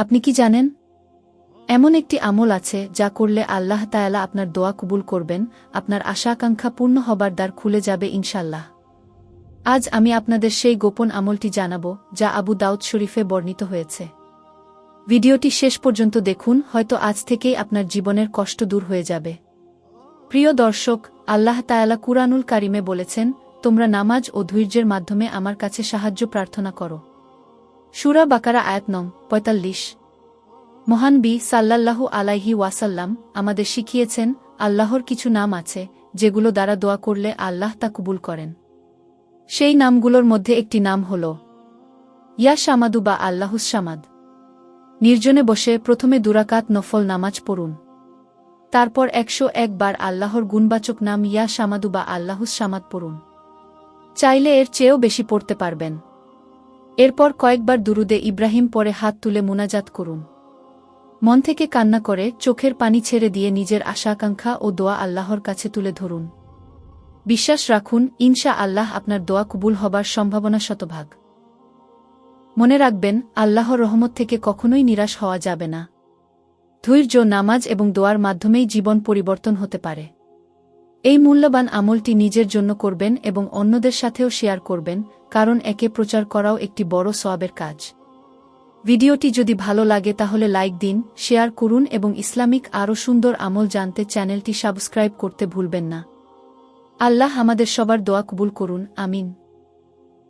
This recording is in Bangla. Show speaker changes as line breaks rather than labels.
আপনি কি জানেন? এমন একটি আমল আছে যা করলে আল্লাহ তাআলা আপনার দোয়া কবুল করবেন, আপনার আশা আকাঙ্ক্ষা পূর্ণ হবার দ্বার খুলে যাবে ইনশাআল্লাহ। আজ আমি আপনাদের সেই গোপন আমলটি জানাব, যা আবু দাউদ শরীফে বর্ণিত হয়েছে। ভিডিওটি শেষ পর্যন্ত দেখুন, হয়তো আজ থেকেই আপনার জীবনের কষ্ট দূর হয়ে যাবে। প্রিয় দর্শক, আল্লাহ তাআলা কুরআনুল কারিমে বলেছেন, তোমরা নামাজ ও ধৈর্যের মাধ্যমে আমার কাছে সাহায্য প্রার্থনা করো। সূরা বাকারা আয়াত নং ৪৫। মহান বি সাল্লাল্লাহু আলাইহি ওয়াসাল্লাম আমাদের শিখিয়েছেন, আল্লাহর কিছু নাম আছে যেগুলো দ্বারা দোয়া করলে আল্লাহ তা কবুল করেন। সেই নামগুলোর মধ্যে একটি নাম হল ইয়া সামাদু বা আল্লাহুস সামাদ। নির্জনে বসে প্রথমে ২ রাকাত নফল নামাজ পড়ুন। তারপর ১০১ বার আল্লাহর গুণবাচক নাম ইয়া সামাদু বা আল্লাহুস সামাদ পড়ুন। চাইলে এর চেয়েও বেশি পড়তে পারবেন। এরপর কয়েকবার দুরুদে ইব্রাহিম পরে হাত তুলে মুনাজাত করুন। মন থেকে কান্না করে চোখের পানি ছেড়ে দিয়ে নিজের আশা আকাঙ্ক্ষা ও দোয়া আল্লাহর কাছে তুলে ধরুন। বিশ্বাস রাখুন, ইনশা আল্লাহ আপনার দোয়া কবুল হবার সম্ভাবনা শতভাগ। মনে রাখবেন, আল্লাহর রহমত থেকে কখনোই নিরাশ হওয়া যাবে না। ধৈর্য, নামাজ এবং দোয়ার মাধ্যমেই জীবন পরিবর্তন হতে পারে। এই মূল্যবান আমলটি নিজের জন্য করবেন এবং অন্যদের সাথেও শেয়ার করবেন, কারণ একে প্রচার করাও একটি বড় সওয়াবের কাজ। ভিডিওটি যদি ভালো লাগে তাহলে লাইক দিন, শেয়ার করুন এবং ইসলামিক আরও সুন্দর আমল জানতে চ্যানেলটি সাবস্ক্রাইব করতে ভুলবেন না। আল্লাহ আমাদের সবার দোয়া কবুল করুন, আমিন।